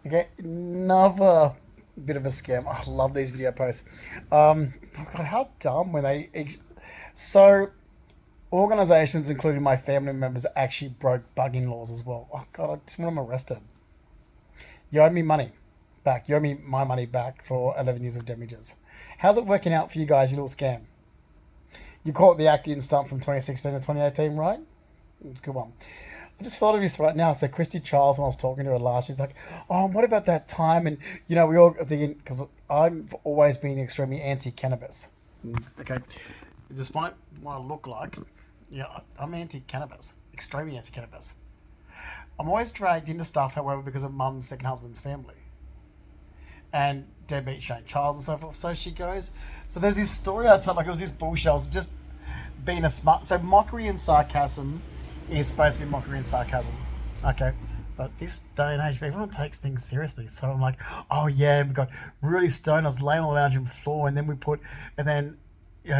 Okay, another bit of a scam. I love these video posts. Oh God, how dumb when so organizations, including my family members, actually broke bugging laws as well. Oh God, I just want them arrested. You owe me money back. You owe me my money back for 11 years of damages. How's it working out for you guys, you little scam? You caught the acting stunt from 2016 to 2018, right? It's a good one. I just thought of this right now. So Christy Charles, when I was talking to her last, she's like, "Oh, what about that time?" And we all are thinking because I've always been extremely anti-cannabis. Okay, despite what I look like, yeah, I'm anti-cannabis, extremely anti-cannabis. I'm always dragged into stuff, however, because of Mum's second husband's family and deadbeat Shane Charles and so forth. So she goes. So there's this story I told, like it was this bullshit. I was just being a smart. So mockery and sarcasm is supposed to be mockery and sarcasm. Okay. But this day and age, everyone takes things seriously. So I'm like, oh yeah, we got really stoned. I was laying on the lounge room floor, and then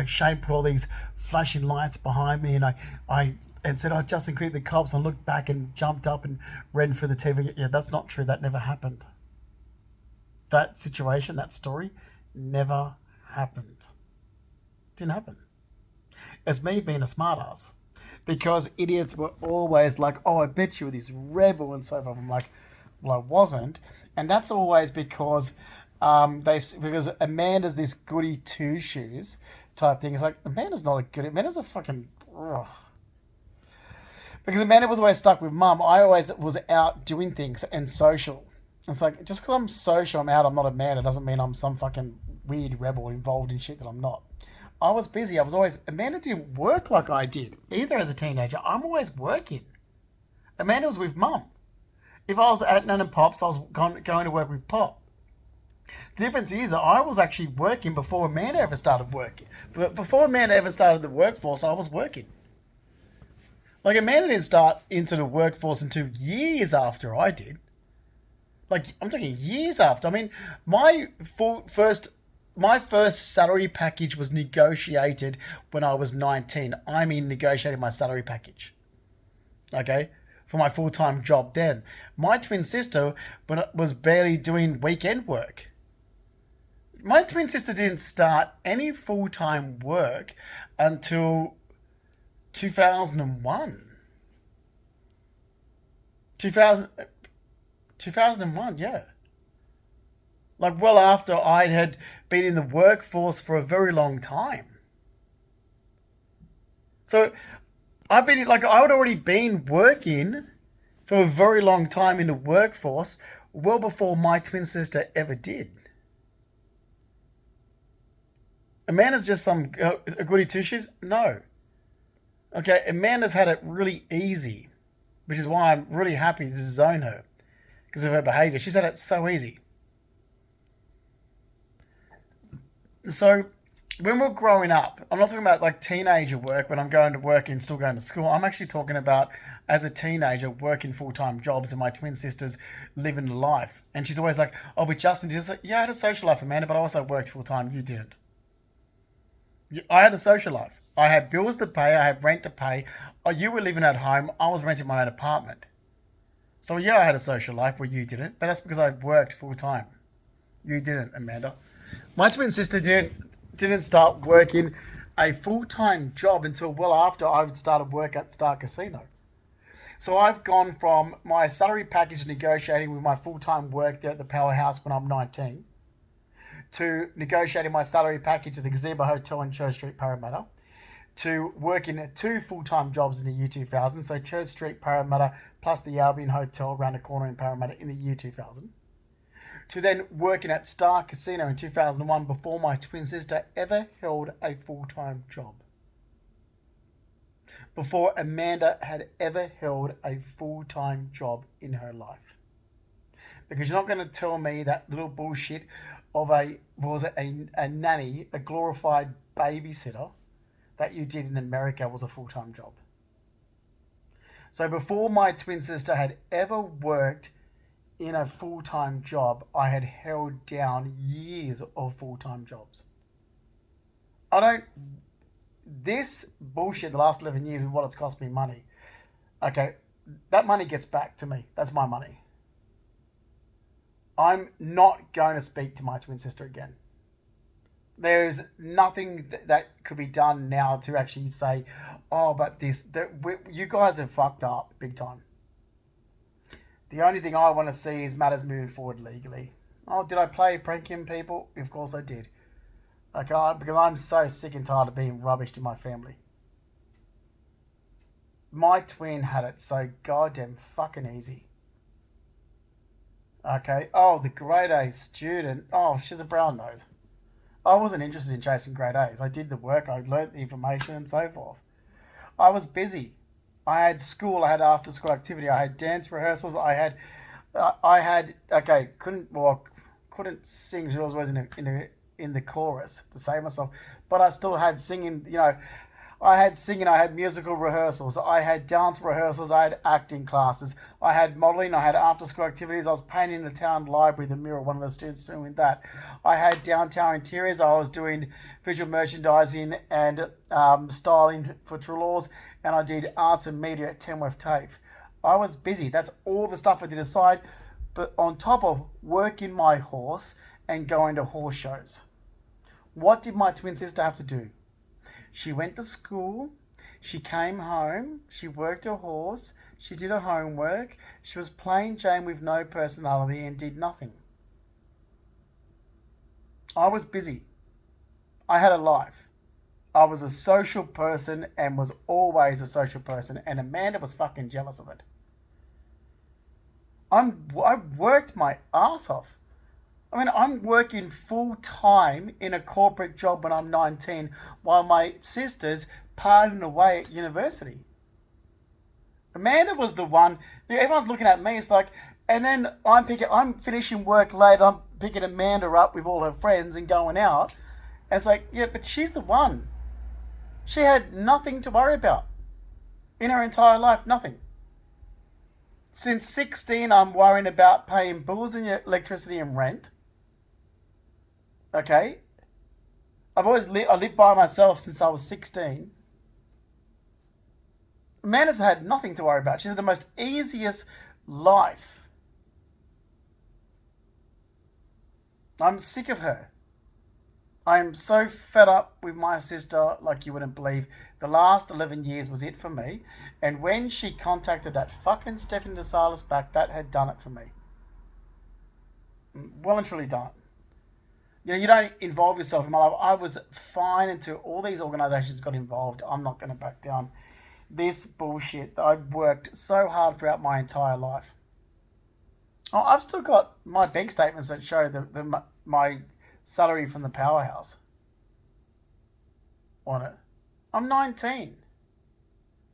Shane put all these flashing lights behind me, and and said, "Oh, Justin, create the cops." And I looked back and jumped up and ran for the TV. Yeah, that's not true. That never happened. That situation, that story, never happened. Didn't happen. It's me being a smartass. Because idiots were always like, oh, I bet you were this rebel and so forth. I'm like, well, I wasn't. And that's always because because Amanda's this goody two shoes type thing. It's like, Amanda's not a goody. Amanda's a fucking. Ugh. Because Amanda was always stuck with mum. I always was out doing things and social. It's like, just because I'm social, I'm out, I'm not Amanda, doesn't mean I'm some fucking weird rebel involved in shit that I'm not. I was busy. I was always. Amanda didn't work like I did either as a teenager. I'm always working. Amanda was with mum. If I was at Nan and Pop's, I was going to work with Pop. The difference is I was actually working before Amanda ever started working. But before Amanda ever started the workforce, I was working. Like Amanda didn't start into the workforce until years after I did. Like I'm talking years after. I mean, my full first my first salary package was negotiated when I was 19. I mean, negotiated my salary package. Okay? For my full time job then. My twin sister was barely doing weekend work. My twin sister didn't start any full time work until 2001. 2000, 2001, yeah. Like well after I had been in the workforce for a very long time. So I've been like I would already been working for a very long time in the workforce, well before my twin sister ever did. Amanda's just some a goody two shoes. No, okay. Amanda's had it really easy, which is why I'm really happy to disown her because of her behaviour. She's had it so easy. So when we're growing up, I'm not talking about like teenager work when I'm going to work and still going to school. I'm actually talking about as a teenager working full time jobs and my twin sisters living life. And she's always like, "Oh, but Justin did this." Like, yeah, I had a social life, Amanda, but I also worked full time. You didn't. I had a social life. I had bills to pay. I had rent to pay. You were living at home. I was renting my own apartment. So yeah, I had a social life where you didn't, but that's because I worked full time. You didn't, Amanda. My twin sister didn't start working a full time job until well after I had started work at Star Casino. So I've gone from my salary package negotiating with my full time work there at the Powerhouse when I'm 19 to negotiating my salary package at the Gazebo Hotel in Church Street, Parramatta, to working at two full time jobs in the year 2000. So Church Street, Parramatta, plus the Albion Hotel around the corner in Parramatta in the year 2000 to then working at Star Casino in 2001 before my twin sister ever held a full-time job. Before Amanda had ever held a full-time job in her life. Because you're not going to tell me that little bullshit of a nanny, a glorified babysitter that you did in America was a full-time job. So before my twin sister had ever worked in a full-time job, I had held down years of full-time jobs. I don't. This bullshit, the last 11 years, with what it's cost me money. Okay, that money gets back to me. That's my money. I'm not going to speak to my twin sister again. There's nothing that could be done now to actually say, oh, but you guys have fucked up big time. The only thing I want to see is matters moving forward legally. Oh, did I play pranking people? Of course I did. Because I'm so sick and tired of being rubbished in my family. My twin had it so goddamn fucking easy. Okay. Oh, the grade A student. Oh, she's a brown nose. I wasn't interested in chasing grade A's. I did the work, I learnt the information and so forth. I was busy. I had school, I had after school activity, I had dance rehearsals, okay, couldn't sing, I was always in the chorus to save myself, but I still had singing, I had musical rehearsals, I had dance rehearsals, I had acting classes, I had modelling, I had after school activities, I was painting the town library, the mirror, one of the students doing that. I had downtown interiors, I was doing visual merchandising and styling for Trelaws, and I did arts and media at Tamworth TAFE. I was busy, that's all the stuff I did aside, but on top of working my horse and going to horse shows. What did my twin sister have to do? She went to school, she came home, she worked her horse, she did her homework, she was plain Jane with no personality and did nothing. I was busy. I had a life. I was a social person and was always a social person, and Amanda was fucking jealous of it. I worked my ass off. I mean, I'm working full time in a corporate job when I'm 19 while my sister's partying away at university. Amanda was the one, everyone's looking at me, it's like, and then I'm finishing work late, I'm picking Amanda up with all her friends and going out. And it's like, yeah, but she's the one. She had nothing to worry about in her entire life, nothing. Since 16, I'm worrying about paying bills and electricity and rent. Okay? I lived by myself since I was 16. Amanda's had nothing to worry about. She's had the most easiest life. I'm sick of her. I'm so fed up with my sister like you wouldn't believe. The last 11 years was it for me. And when she contacted that fucking Stephanie DeSalis back, that had done it for me. Well and truly done it. You don't involve yourself in my life. I was fine until all these organisations got involved. I'm not going to back down. This bullshit, I've worked so hard throughout my entire life. Oh, I've still got my bank statements that show my salary from the powerhouse on it. I'm 19. I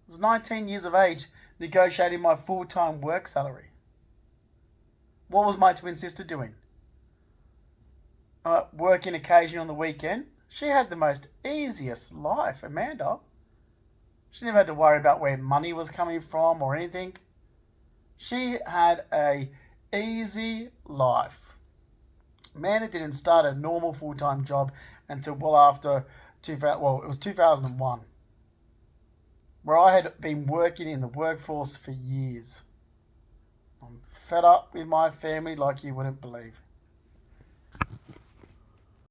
was 19 years of age negotiating my full-time work salary. What was my twin sister doing? Working occasionally on the weekend. She had the most easiest life, Amanda. She never had to worry about where money was coming from or anything. She had a easy life. Amanda didn't start a normal full-time job until well after it was 2001, where I had been working in the workforce for years. I'm fed up with my family like you wouldn't believe.